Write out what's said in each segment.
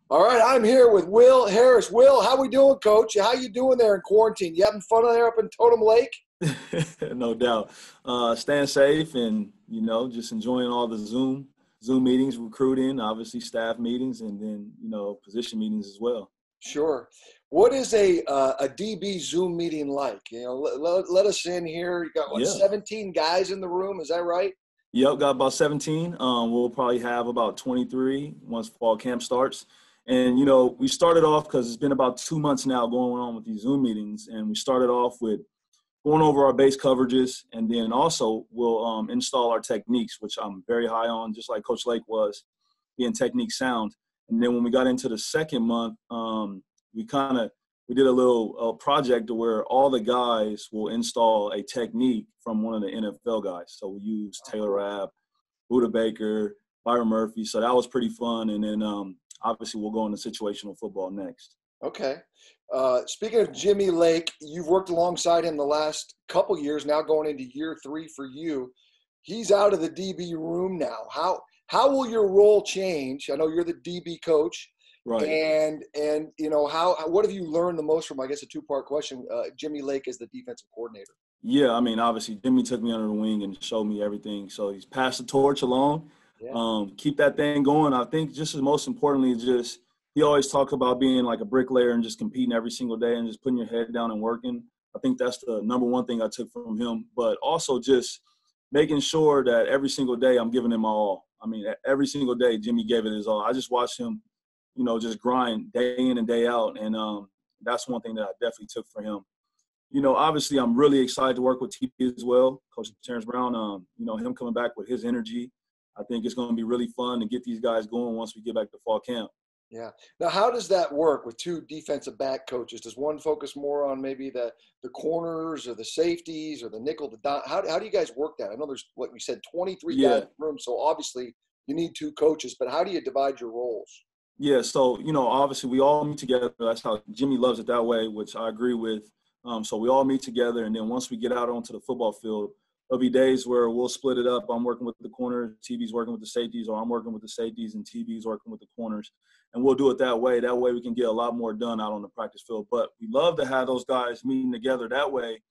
All right, I'm here with Will Harris. Will, how we doing, Coach? How you doing there in quarantine? You having fun there up in Totem Lake? No doubt. Staying safe and, just enjoying all the Zoom meetings, recruiting, obviously staff meetings, and then, position meetings as well. Sure. What is a DB Zoom meeting like? Let us in here. You got, Yeah. 17 guys in the room? Is that right? Yep, got about 17. We'll probably have about 23 once fall camp starts. And, we started off because it's been about 2 months now going on with these Zoom meetings. And we started off with going over our base coverages, and then also we'll install our techniques, which I'm very high on, just like Coach Lake was, being technique sound. And then when we got into the second month, we did a little project where all the guys will install a technique from one of the NFL guys. So we use Taylor Rapp, Buda Baker, Byron Murphy. So that was pretty fun. And then obviously we'll go into situational football next. Okay. Speaking of Jimmy Lake, you've worked alongside him the last couple years, now going into year 3 for you. He's out of the DB room now. How will your role change? I know you're the DB coach. Right. And what have you learned the most from, I guess, a two-part question, Jimmy Lake as the defensive coordinator? Yeah, I mean, obviously Jimmy took me under the wing and showed me everything. So he's passed the torch along. Yeah. Keep that thing going. I think just as most importantly, he always talks about being like a bricklayer and just competing every single day and just putting your head down and working. I think that's the number one thing I took from him. But also just making sure that every single day I'm giving him my all. I mean, every single day Jimmy gave it his all. I just watched him, just grind day in and day out. And that's one thing that I definitely took from him. Obviously I'm really excited to work with TP as well, Coach Terrence Brown. Him coming back with his energy. I think it's going to be really fun to get these guys going once we get back to fall camp. Yeah. Now, how does that work with two defensive back coaches? Does one focus more on maybe the corners or the safeties or the nickel? How do you guys work that? I know there's, like we said, 23 guys in the room, so obviously you need two coaches, but how do you divide your roles? Yeah, so, obviously we all meet together. That's how Jimmy loves it that way, which I agree with. So we all meet together, and then once we get out onto the football field, there'll be days where we'll split it up. I'm working with the corners, TB's working with the safeties, or I'm working with the safeties and TB's working with the corners. And we'll do it that way. That way we can get a lot more done out on the practice field. But we love to have those guys meeting together. That way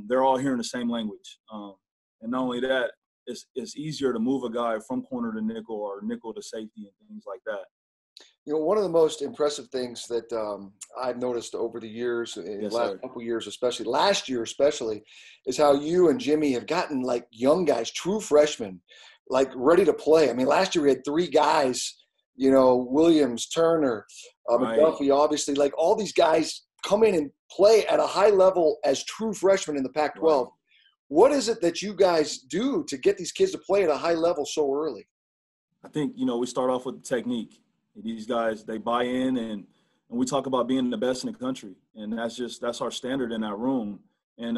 they're all hearing the same language. And not only that, it's easier to move a guy from corner to nickel or nickel to safety and things like that. One of the most impressive things that I've noticed over the years, in the last couple of years, especially last year, is how you and Jimmy have gotten like young guys, true freshmen, like ready to play. I mean, last year we had 3 guys, Williams, Turner, McDuffie, obviously, like all these guys come in and play at a high level as true freshmen in the Pac-12. Right. What is it that you guys do to get these kids to play at a high level so early? I think, we start off with the technique. These guys, they buy in, and we talk about being the best in the country. And that's our standard in our room. And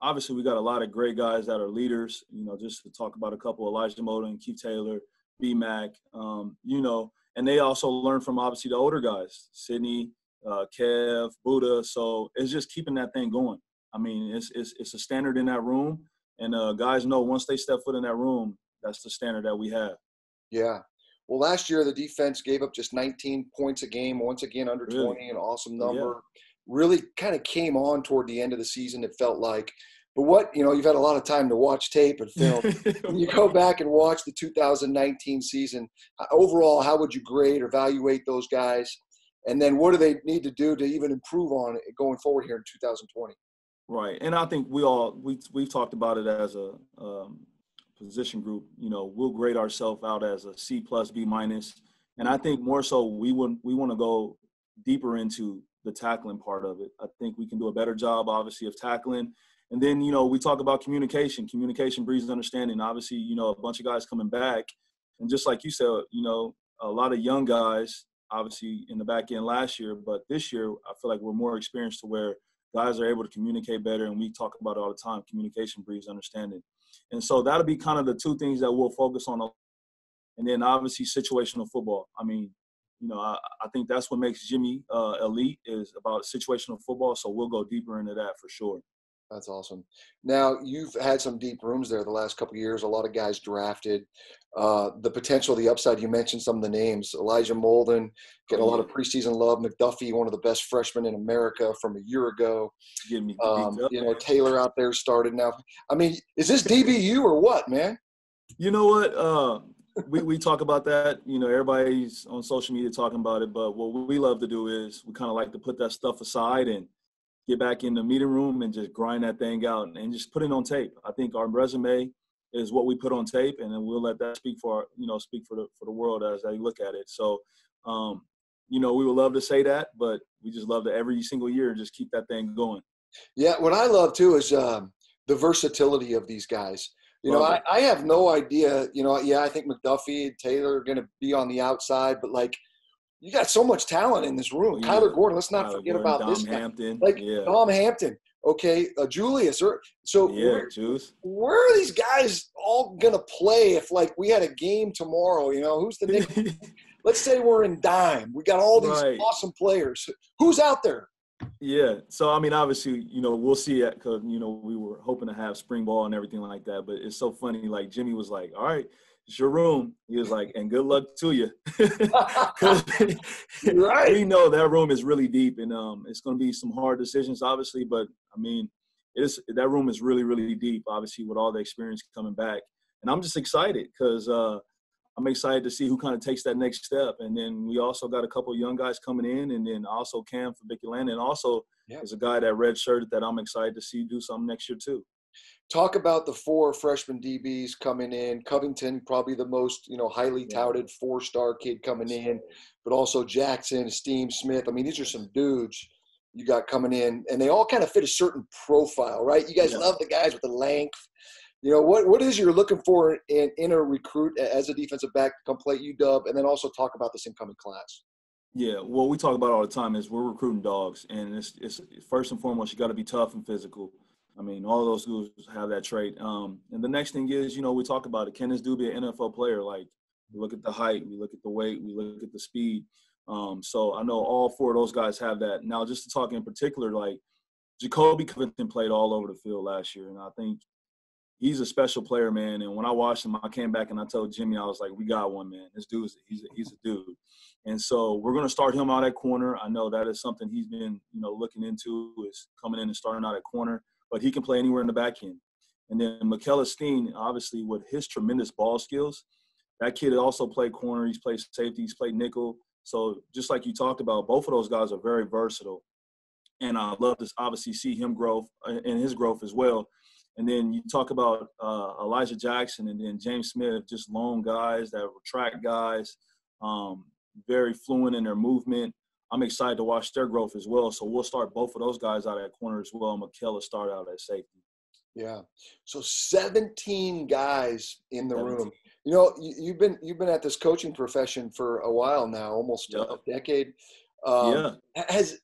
obviously we got a lot of great guys that are leaders, just to talk about a couple, Elijah Moden, Keith Taylor, B-Mac, and they also learn from obviously the older guys, Sidney, Kev, Buddha. So it's just keeping that thing going. I mean, it's a standard in that room. And guys know once they step foot in that room, that's the standard that we have. Yeah. Well, last year the defense gave up just 19 points a game, once again under 20, an awesome number. Yeah. Really kind of came on toward the end of the season, it felt like. But you've had a lot of time to watch tape and film. When you go back and watch the 2019 season, overall, how would you grade or evaluate those guys? And then what do they need to do to even improve on it going forward here in 2020? Right. And I think we've talked about it as a position group. We'll grade ourselves out as a C+, B-. And I think more so we want to go deeper into the tackling part of it. I think we can do a better job, obviously, of tackling. And then, we talk about communication. Communication breeds understanding. Obviously, a bunch of guys coming back. And just like you said, a lot of young guys, obviously, in the back end last year. But this year, I feel like we're more experienced to where guys are able to communicate better. And we talk about it all the time. Communication breeds understanding. And so that'll be kind of the 2 things that we'll focus on. And then, obviously, situational football. I mean, I think that's what makes Jimmy elite is about situational football. So we'll go deeper into that for sure. That's awesome. Now, you've had some deep rooms there the last couple of years. A lot of guys drafted. The potential, the upside, you mentioned some of the names. Elijah Molden, getting a lot of preseason love. McDuffie, one of the best freshmen in America from a year ago. Getting me beat up. You know, Taylor out there started now. I mean, is this DBU or what, man? You know what? We talk about that. You know, everybody's on social media talking about it. But what we love to do is we kind of like to put that stuff aside and get back in the meeting room and just grind that thing out and just put it on tape. I think our resume is what we put on tape, and then we'll let that speak for the world as they look at it. So, you know, we would love to say that, but we just love to every single year just keep that thing going. Yeah, what I love too is the versatility of these guys. You know, I have no idea. You know, yeah, I think McDuffie and Taylor are going to be on the outside, but like, you got so much talent in this room. Yeah. Tyler Gordon, let's not forget about Dom this guy. Hampton. Like Dom Hampton, okay, Julius. So where are these guys all gonna play if like we had a game tomorrow? You know, who's the next? Let's say we're in dime. We got all these awesome players. Who's out there? Yeah. So I mean, obviously, you know, we'll see it because you know we were hoping to have spring ball and everything like that. But it's so funny. Like Jimmy was like, "All right, it's your room." He was like, "And good luck to you." Right. We know that room is really deep, and it's going to be some hard decisions, obviously. But I mean, that room is really, really deep, obviously, with all the experience coming back. And I'm just excited because I'm excited to see who kind of takes that next step. And then we also got a couple of young guys coming in, and then also Cam for Vicky Land, and also there's a guy that redshirted that I'm excited to see do something next year too. Talk about the 4 freshman DBs coming in. Covington, probably the most, you know, highly touted 4-star kid coming in, but also Jackson, Esteem, Smith. I mean, these are some dudes you got coming in, and they all kind of fit a certain profile, right? You guys love the guys with the length. You know, what is you're looking for in a recruit as a defensive back to come play UW, and then also talk about this incoming class. Yeah, what we talk about all the time is we're recruiting dogs, and it's first and foremost, you got to be tough and physical. I mean, all of those schools have that trait. And the next thing is, you know, we talk about it. Can this dude be an NFL player? Like, we look at the height, we look at the weight, we look at the speed. So I know all 4 of those guys have that. Now, just to talk in particular, like, Jacoby Covington played all over the field last year, and I think he's a special player, man. And when I watched him, I came back and I told Jimmy, I was like, we got one, man. This dude, he's a dude. And so we're going to start him out at corner. I know that is something he's been, you know, looking into, is coming in and starting out at corner. But he can play anywhere in the back end. And then Mikel Steen, obviously, with his tremendous ball skills, that kid also played corner. He's played safety. He's played nickel. So just like you talked about, both of those guys are very versatile. And I love to obviously see him grow and his growth as well. And then you talk about Elijah Jackson and then James Smith, just long guys that were track guys, very fluent in their movement. I'm excited to watch their growth as well. So we'll start both of those guys out at corner as well. And Mikel will start out at safety. Yeah. So 17 guys in the room. You know, you've been at this coaching profession for a while now, almost a decade. Is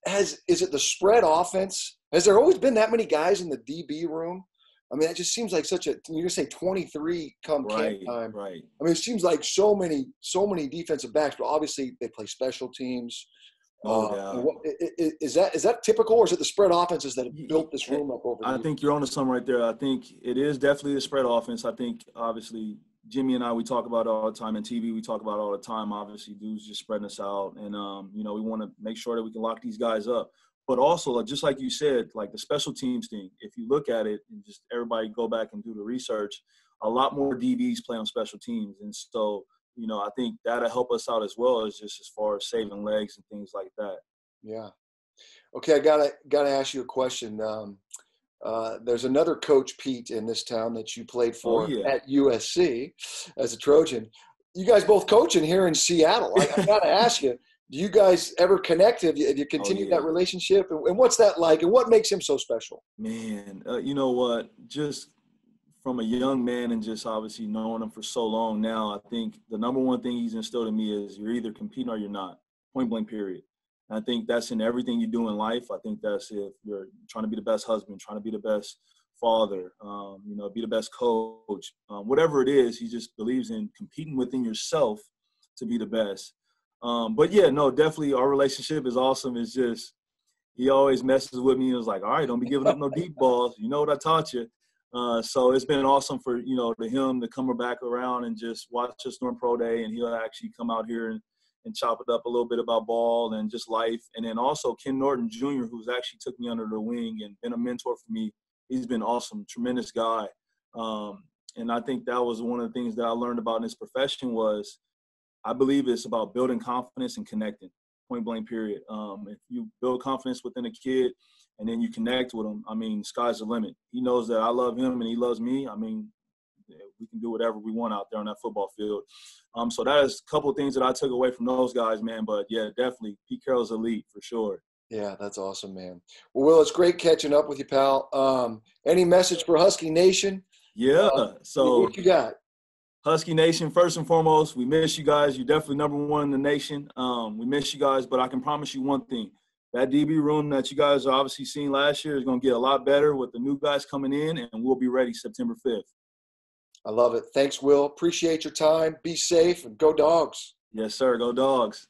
it the spread offense? Has there always been that many guys in the DB room? I mean, it just seems like you're gonna say 23 come camp time. Right. I mean, it seems like so many defensive backs, but obviously they play special teams. Is that typical, or is it the spread offenses that have built this room up over the years? I think you're on to something right there. I think it is definitely the spread offense. I think obviously Jimmy and I, we talk about it all the time, and TV we talk about it all the time. Obviously, dudes just spreading us out, and you know, we want to make sure that we can lock these guys up. But also, just like you said, like the special teams thing, if you look at it and just everybody go back and do the research, a lot more DBs play on special teams. And so, you know, I think that'll help us out as well, as just as far as saving legs and things like that. Yeah. Okay, I gotta ask you a question. There's another Coach Pete in this town that you played for at USC as a Trojan. You guys both coaching here in Seattle. I gotta ask you, do you guys ever connect? Have you continued that relationship? And what's that like? And what makes him so special? Man, you know what? Just from a young man and just obviously knowing him for so long now, I think the number one thing he's instilled in me is you're either competing or you're not, point blank period. And I think that's in everything you do in life. I think that's if you're trying to be the best husband, trying to be the best father, you know, be the best coach, whatever it is, he just believes in competing within yourself to be the best. But yeah, no, definitely our relationship is awesome. It's just, he always messes with me and was like, all right, don't be giving up no deep balls. You know what I taught you. So it's been awesome for, to him to come back around and just watch us during pro day, and he'll actually come out here and chop it up a little bit about ball and just life. And then also Ken Norton Jr., who's actually took me under the wing and been a mentor for me. He's been awesome, tremendous guy. And I think that was one of the things that I learned about in this profession was I believe it's about building confidence and connecting, point blank period. If you build confidence within a kid and then you connect with him, I mean, sky's the limit. He knows that I love him and he loves me. I mean, we can do whatever we want out there on that football field. So that is a couple of things that I took away from those guys, man. But, yeah, definitely Pete Carroll's elite for sure. Yeah, that's awesome, man. Well, Will, it's great catching up with you, pal. Any message for Husky Nation? Yeah. So what you got? Husky Nation, first and foremost, we miss you guys. You're definitely number one in the nation. We miss you guys, but I can promise you one thing. That DB room that you guys are obviously seeing last year is going to get a lot better with the new guys coming in, and we'll be ready September 5th. I love it. Thanks, Will. Appreciate your time. Be safe and go Dogs. Yes, sir. Go Dogs.